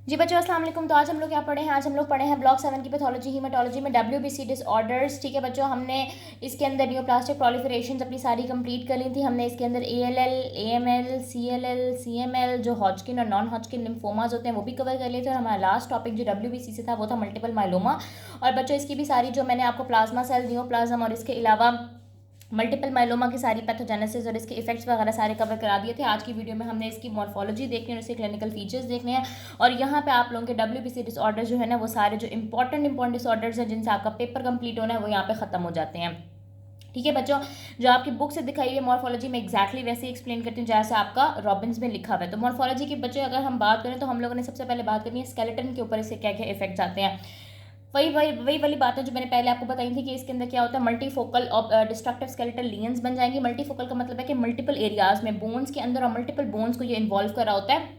जी बच्चों अस्सलाम वालेकुम। तो आज हम लोग क्या पढ़े हैं? आज हम लोग पढ़े हैं ब्लॉक 7 की पैथोलॉजी हीमेटोलॉजी में WBC डिसऑर्डर्स। ठीक है बच्चों, हमने इसके अंदर न्यूप्लास्टिक प्रोलिफरेशन अपनी सारी कंप्लीट कर ली थी। हमने इसके अंदर ALL, AML, CLL, CML, जो हॉजकिन और नॉन हॉजकिन लिम्फोमाज होते हैं वो भी कवर कर लिए थे। और हमारा लास्ट टॉपिक जो WBC से था वो था मल्टीपल माइलोमा। और बच्चों इसकी भी सारी जो मैंने आपको प्लाज्मा सेल, न्यूप्लाज्म और इसके अलावा मल्टीपल माइलोमा की सारी पैथोजेनेसिस और इसके इफेक्ट्स वगैरह सारे कवर करा दिए थे। आज की वीडियो में हमने इसकी मॉर्फोलॉजी देखनी है और इसके क्लिनिकल फीचर्स देखने हैं। और यहाँ पे आप लोगों के WBC डिसऑर्डर जो है ना वो सारे जो इंपॉर्टेंट डिसऑर्डर्स हैं जिनसे आपका पेपर कंप्लीट होना है वो यहाँ पे खत्म हो जाते हैं। ठीक है बच्चों, जो आपकी बुक से दिखाई हुई है मॉर्फोलॉजी में एग्जैक्टली वैसे ही एक्सप्लेन करती हूँ जैसे आपका रॉबिन्स में लिखा हुआ है। तो मॉर्फोलॉजी के बच्चों अगर हम बात करें तो हम लोगों ने सबसे पहले बात करनी है स्केलेटन के ऊपर, इससे क्या क्या इफेक्ट्स आते हैं। वही वाली बात है जो मैंने पहले आपको बताई थी कि इसके अंदर क्या होता है, मल्टीफोकल डिस्ट्रक्टिव स्केलेटल लीजन्स बन जाएंगे। मल्टीफोकल का मतलब है कि मल्टीपल एरियाज में बोन्स के अंदर और मल्टीपल बोन्स को ये इन्वॉल्व कर रहा होता है।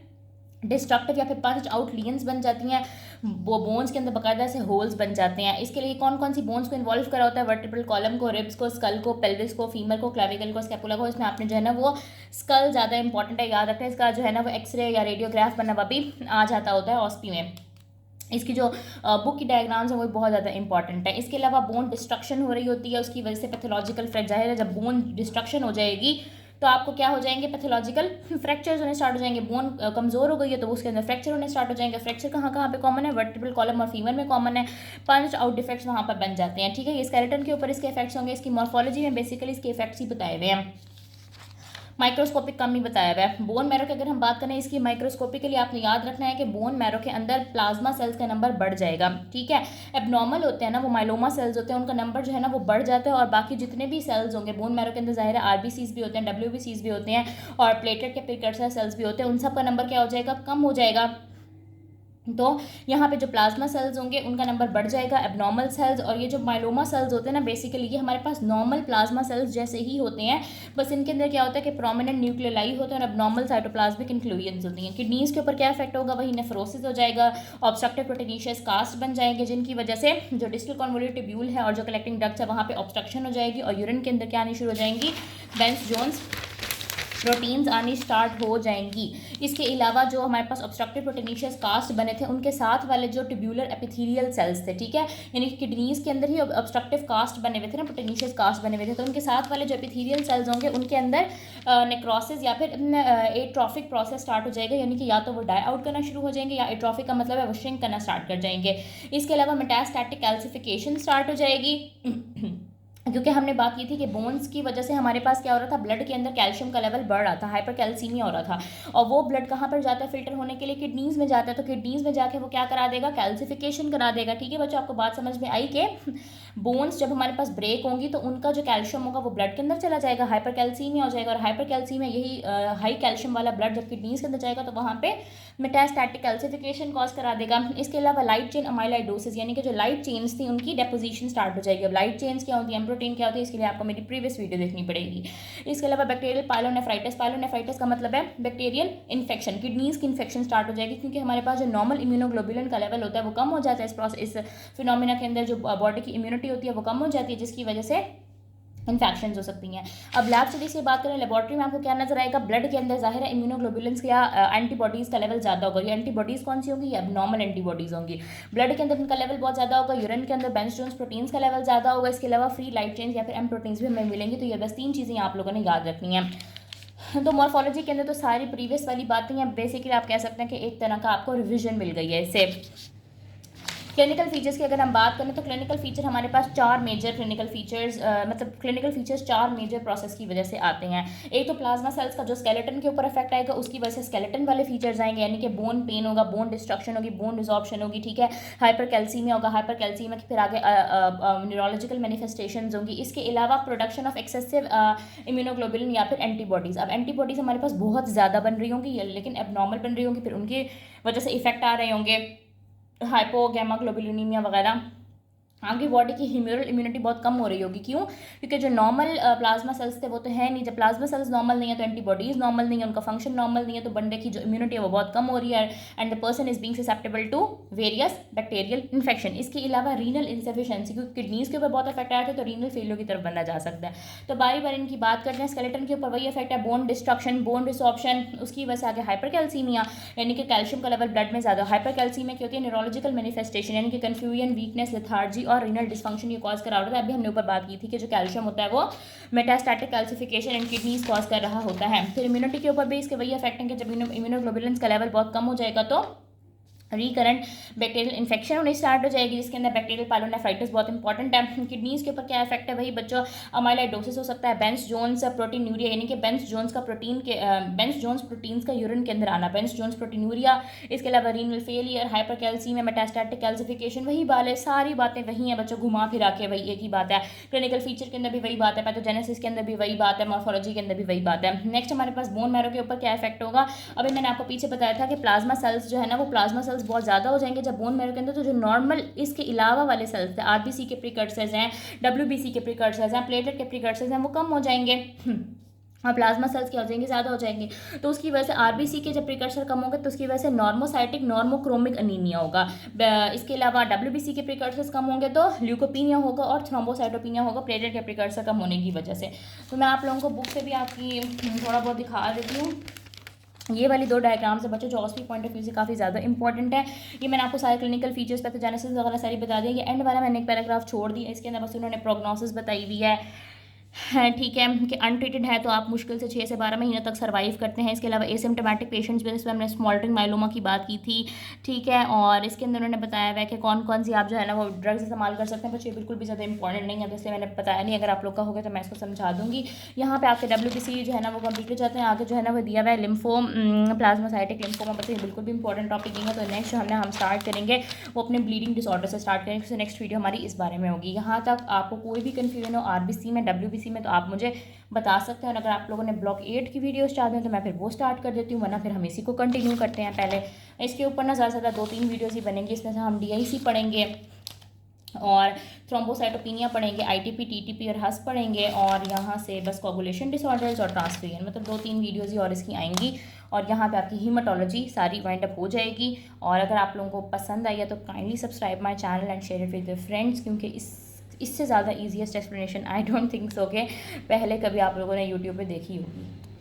डिस्ट्रक्टिव या फिर पंच आउट लीजन्स बन जाती हैं, वो बोन्स के अंदर बाकायदा से होल्स बन जाते हैं। इसके लिए कौन कौन सी बोन्स को इन्वॉल्व करा होता है? वर्टिब्रल कॉलम को, रिब्स को, स्कल को, पेल्विस को, फीमर को, क्लेविकल को, स्कैपुला को। इसमें आपने जो है ना वो स्कल ज़्यादा इंपॉर्टेंट है, याद रखें। इसका जो है ना वो एक्सरे या रेडियोग्राफ बना हुआ भी आ जाता होता है ऑस्पी में। इसकी जो बुक की डायग्राम्स है वो बहुत ज़्यादा इंपॉर्टेंट है। इसके अलावा बोन डिस्ट्रक्शन हो रही होती है, उसकी वजह से पैथोलॉजिकल फ्रैक्चर है। जब बोन डिस्ट्रक्शन हो जाएगी तो आपको क्या हो जाएंगे? पैथोलॉजिकल फ्रैक्चर्स होने स्टार्ट हो जाएंगे। बोन कमज़ोर हो गई है तो उसके अंदर फ्रैक्चर होने स्टार्ट हो जाएंगे। फ्रैक्चर कहाँ कहाँ पे कॉमन है? वर्टिब्रल कॉलम और फीमर में कॉमन है। पंच आउट डिफेक्ट्स वहाँ पर बन जाते हैं। ठीक है, ये स्केलेटन के ऊपर इसके इफेक्ट्स होंगे। इसकी मॉर्फोलॉजी में बेसिकली इसके इफेक्ट्स ही बताए हुए हैं, माइक्रोस्कोपिक कम ही बताया हुआ है। बोन मैरो की अगर हम बात करें इसकी माइक्रोस्कोपिकली आपने याद रखना है कि बोन मैरो के अंदर प्लाज्मा सेल्स का नंबर बढ़ जाएगा। ठीक है, एबनॉर्मल होते हैं ना वो माइलोमा सेल्स होते हैं, उनका नंबर जो है ना वो बढ़ जाता है। और बाकी जितने भी सेल्स होंगे बोन मैरो के अंदर, जाहिर है RBCs भी होते हैं, WBCs भी होते हैं और प्लेटलेट के प्रिकर्सर सेल्स भी होते हैं, उन सब का नंबर क्या हो जाएगा? कम हो जाएगा। तो यहाँ पे जो प्लाज्मा सेल्स होंगे उनका नंबर बढ़ जाएगा, एबनॉर्मल सेल्स। और ये जो माइलोमा सेल्स होते हैं ना बेसिकली ये हमारे पास नॉर्मल प्लाज्मा सेल्स जैसे ही होते हैं, बस इनके अंदर क्या होता है कि प्रोमिनेंट न्यूक्लियाई होते हैं और एबनॉर्मल साइटोप्लाज्मिक इंक्लूजन्स होती हैं। किडनीज के ऊपर क्या इफेक्ट होगा? वही नेफ्रोसिस हो जाएगा, ऑब्स्ट्रक्टिव प्रोटीनिशियस कास्ट बन जाएंगे जिनकी वजह से जो डिस्टल कॉन्वोल्यूटिव ट्यूब्यूल है और जो कलेक्टिंग डक्ट्स है वहाँ पे ऑब्स्ट्रक्शन हो जाएगी और यूरिन के अंदर क्या आनी शुरू हो जाएंगी? बेंस जोन्स प्रोटीन्स आनी स्टार्ट हो जाएंगी। इसके अलावा जो हमारे पास ऑब्स्ट्रक्टिव प्रोटीनिशियस कास्ट बने थे उनके साथ वाले जो ट्यूब्यूलर एपिथेलियल सेल्स थे, ठीक है, यानी कि किडनीज के अंदर ही ऑब्स्ट्रक्टिव कास्ट बने हुए थे ना, प्रोटीनिशियस कास्ट बने हुए थे, तो उनके साथ वाले जो एपिथेलियल सेल्स होंगे उनके अंदर नेक्रोसिस या फिर एट्रोफिक प्रोसेस स्टार्ट हो जाएगा, यानी कि या तो वो डाई आउट करना शुरू हो जाएंगे या एट्रोफिक का मतलब है वो श्रिंक करना स्टार्ट कर जाएंगे। इसके अलावा मेटास्टैटिक कैल्सिफिकेशन स्टार्ट हो जाएगी क्योंकि हमने बात की थी कि बोन्स की वजह से हमारे पास क्या हो रहा था? ब्लड के अंदर कैल्शियम का लेवल बढ़ रहा था, हाइपर कैल्सीमिया हो रहा था। और वो ब्लड कहाँ पर जाता है फिल्टर होने के लिए? किडनीज में जाता है। तो किडनीज में जाके वो क्या करा देगा? कैल्सिफिकेशन करा देगा। ठीक है बच्चों, आपको बात समझ में आई कि बोन्स जब हमारे पास ब्रेक होंगी तो उनका जो कैल्शियम होगा वो ब्लड के अंदर चला जाएगा, हाइपर कैल्सीमिया हो जाएगा। और हाइपर कैल्सीमिया यही हाई कैल्शियम वाला ब्लड जब किडनीज के अंदर जाएगा तो वहाँ पे मेटास्टैटिक कैल्सिफिकेशन कॉज करा देगा। इसके अलावा लाइट चेन अमाइलाइडोसिस, यानी कि जो लाइट चेन्स थी उनकी डेपोजिशन स्टार्ट हो जाएगी। अब लाइट चेन्स क्या होती है, प्रोटीन क्या होती है, इसके लिए आपको मेरी प्रीवियस वीडियो देखनी पड़ेगी। इसके अलावा बैक्टीरियल पाइलोनेफ्राइटिस, पाइलोनेफ्राइटिस का मतलब है बैक्टीरियल इन्फेक्शन, किडनीज की इन्फेक्शन स्टार्ट हो जाएगी क्योंकि हमारे पास जो नॉर्मल इम्यूनोग्लोबुलिन का लेवल होता है वो कम हो जाता है। इस फिनोमिना के अंदर जो बॉडी की इम्यूनिटी होती है वो कम हो जाती है जिसकी वजह से इन्फेक्शन हो सकती हैं। अब लैब स्टडी से बात करें, लेबोरेटरी में आपको क्या नजर आएगा? ब्लड के अंदर जाहिर है इम्यूनोग्लोबुलिन्स या एंटीबॉडीज़ का लेवल ज़्यादा होगा। ये एंटीबॉडीज़ कौन सी होंगी? ये एबनॉर्मल एंटीबॉडीज़ होंगी। ब्लड के अंदर इनका लेवल बहुत ज़्यादा होगा। यूरिन के अंदर बेंस जोन्स प्रोटीन्स का लेवल ज़्यादा होगा। इसके अलावा फ्री लाइट चेन्स या फिर एम प्रोटीन्स भी हमें मिलेंगी। तो ये बस 3 चीज़ें आप लोगों ने याद रखनी है। तो मॉर्फोलॉजी के अंदर तो सारी प्रीवियस वाली बातें हैं, बेसिकली आप कह सकते हैं कि एक तरह का आपको रिविजन मिल गई है इससे। क्लिनिकल फीचर्स की अगर हम बात करें तो क्लिनिकल फीचर हमारे पास 4 मेजर क्लिनिकल फीचर्स मतलब क्लिनिकल फीचर्स 4 मेजर प्रोसेस की वजह से आते हैं। एक तो प्लाज्मा सेल्स का जो स्केलेटन के ऊपर इफेक्ट आएगा उसकी वजह से स्केलेटन वाले फीचर्स आएंगे, यानी कि बोन पेन होगा, बोन डिस्ट्रक्शन होगी, बोन रिजॉर्प्शन होगी, ठीक है, हाइपर कैल्सीमिया होगा, हाइपर कैल्सीमिया की फिर आगे न्यूरोलॉजिकल मैनिफेस्टेशंस होंगी। इसके अलावा प्रोडक्शन ऑफ एक्सेसिव इम्यूनोग्लोबुलिन या फिर एंटीबॉडीज़। अब एंटीबॉडीज़ हमारे पास बहुत ज़्यादा बन रही होंगी लेकिन एबनॉर्मल बन रही होंगी, फिर उनकी वजह से इफेक्ट आ रहे होंगे, हाइपोगैमाग्लोबुलिनीमिया वगैरह। आपकी बॉडी की ह्यूमरल इम्यूनिटी बहुत कम हो रही होगी। क्यों? क्योंकि जो नॉर्मल प्लाज्मा सेल्स थे वो तो है नहीं। जब प्लाज्मा सेल्स नॉर्मल नहीं है तो एंटीबॉडीज नॉर्मल नहीं है, उनका फंक्शन नॉर्मल नहीं है, तो बंदे की जो इम्यूनिटी है वो बहुत कम हो रही है and the person is being susceptible to various bacterial infection. इसके अलावा रीनल इंसफिशिएंसी, क्योंकि किडनीज के ऊपर बहुत इफेक्ट आया था तो रीनल फेलियर की तरफ बंदा जा सकता है। तो बारी बारी इनकी बात करते हैं। स्केलेटन के ऊपर वही इफेक्ट है, बोन डिस्ट्रक्शन, बोन रिसॉर्प्शन, उसकी वजह से आगे हाइपरकैल्सीमिया यानी कि कैल्शियम का लेवल ब्लड में ज़्यादा। हाइपरकैल्सीमिया की होती है न्यूरोलॉजिकल मैनिफेस्टेशन यानी कि कन्फ्यूजन, वीकनेस, लेथार्जी और रीनल डिस्फंक्शन ये कॉज करा होता है। अभी हमने ऊपर बात की थी कि जो कैल्शियम होता है वो metastatic calcification and kidneys cause कर रहा होता है। फिर इम्यूनिटी के ऊपर भी इसके वही इफेक्ट है कि जब इम्यूनोग्लोबुलिन्स का लेवल बहुत कम हो जाएगा तो रिकरेंट बैक्टीरियल इन्फेक्शन होनी स्टार्ट हो जाएगी, जिसके अंदर बैक्टीरियल पाइलोनेफ्राइटिस बहुत इंपॉर्टेंट है। किडनीज के ऊपर क्या इफेक्ट है? वही बच्चों अमाइलाइडोसिस हो सकता है, बेंस जोन्स प्रोटीनूरिया यानी कि बेंस जोन्स का प्रोटीन के बेंस जोन्स प्रोटीन्स का यूरिन के अंदर आना, बेंस जोन्स प्रोटीनूरिया। इसके अलावा renal failure, hypercalcaemia, metastatic calcification, वही बात है, सारी बातें वही हैं बच्चों, घुमा फिरा के वही एक ही बात है। क्लिनिकल फीचर के अंदर भी वही बात है, पैथोजेनेसिस के अंदर भी वही बात है, मॉर्फोलॉजी के अंदर भी वही बात है। नेक्स्ट हमारे पास बोन मैरो के ऊपर क्या इफेक्ट होगा? अभी मैंने आपको पीछे बताया था कि प्लाज्मा सेल्स जो है ना वो प्लाज्मा सेल्स बहुत ज़्यादा हो जाएंगे जब बोन मैरो के अंदर, तो जो नॉर्मल इसके अलावा वाले सेल्स थे, आरबीसी के प्रिकर्सर्स हैं, डब्ल्यूबीसी के प्रिकर्सर्स हैं, प्लेटलेट के प्रिकर्सर्स हैं, वो कम हो जाएंगे और प्लाज्मा सेल्स क्या हो जाएंगे? ज़्यादा हो जाएंगे। तो उसकी वजह से आरबीसी के जब प्रिकर्सर कम होंगे तो उसकी वजह से नॉर्मोसाइटिक नॉर्मोक्रोमिक अनीमिया होगा। इसके अलावा डब्ल्यूबीसी के प्रिकर्सर्स कम होंगे तो ल्यूकोपीनिया होगा और थ्रोम्बोसाइटोपिनिया होगा, प्लेटलेट के प्रिकर्सर कम होने की वजह से। तो मैं आप लोगों को बुक से भी आपकी थोड़ा बहुत दिखा देती हूँ। ये वाली दो डायग्राम्स है बच्चों जो ऑस्पी पॉइंट ऑफ व्यू से काफ़ी ज़्यादा इंपॉर्टेंट है। ये मैंने आपको सारे क्लिनिकल फीचर्स पैथोजेनेसिस वगैरह सारी बता दिया। ये एंड वाला मैंने एक पैराग्राफ छोड़ दिया, इसके अंदर बस उन्होंने प्रोग्नोसिस बताई हुई है, ठीक है, कि अनट्रीटेड है तो आप मुश्किल से 6 से 12 महीने तक सर्वाइव करते हैं। इसके अलावा एसिम्टोमेटिक पेशेंट्स में, जिस पर हमने स्मॉल्टरिंग माइलोमा की बात की थी, ठीक है। और इसके अंदर उन्होंने बताया हुआ है कि कौन कौन सी आप जो है ना वो ड्रग्स इस्तेमाल कर सकते हैं, बच्चे बिल्कुल भी ज़्यादा इंपॉर्टेंट नहीं है तो इसलिए मैंने बताया नहीं। अगर आप लोग का होगा तो मैं इसको समझा दूँगी। यहाँ पे आपके WBC जो है ना वो कंप्लीट हो जाते हैं। आगे जो है ना वो दिया हुआ है लिम्फोम, प्लाज्मासाइटिक लिम्फोमा, बच्चे बिल्कुल भी इंपॉर्टेंट टॉपिक नहीं है। तो नेक्स्ट जो हम स्टार्ट करेंगे वो अपने ब्लीडिंग डिसऑर्डर से स्टार्ट करेंगे। तो नेक्स्ट वीडियो हमारी इस बारे में होगी। यहाँ तक आपको कोई भी कन्फ्यूजन हो RBC में, WBC में, तो आप मुझे बता सकते हैं। और अगर आप लोगों ने ब्लॉक 8 की वीडियो चाहते हैं तो मैं फिर वो स्टार्ट कर देती हूँ, वरना फिर हम इसी को कंटिन्यू करते हैं। पहले इसके ऊपर ना ज़्यादा से ज़्यादा 2-3 वीडियोज़ ही बनेंगी। इसमें से हम DIC पढ़ेंगे और थ्रोम्बोसाइटोपिनिया पढ़ेंगे, ITP, TTP और हस पढ़ेंगे, और यहाँ से बस कोगुलेशन डिसऑर्डर्स और ट्रांसफ्यूजन, मतलब 2-3 वीडियोज़ ही और इसकी आएंगी। और यहाँ पे आपकी हीमाटोलॉजी सारी वाइंड अप हो जाएगी। और अगर आप लोगों को पसंद आई है तो kindly subscribe my channel and share it with your friends, क्योंकि इससे ज़्यादा easiest explanation I don't think so के पहले कभी आप लोगों ने यूट्यूब पे देखी होगी।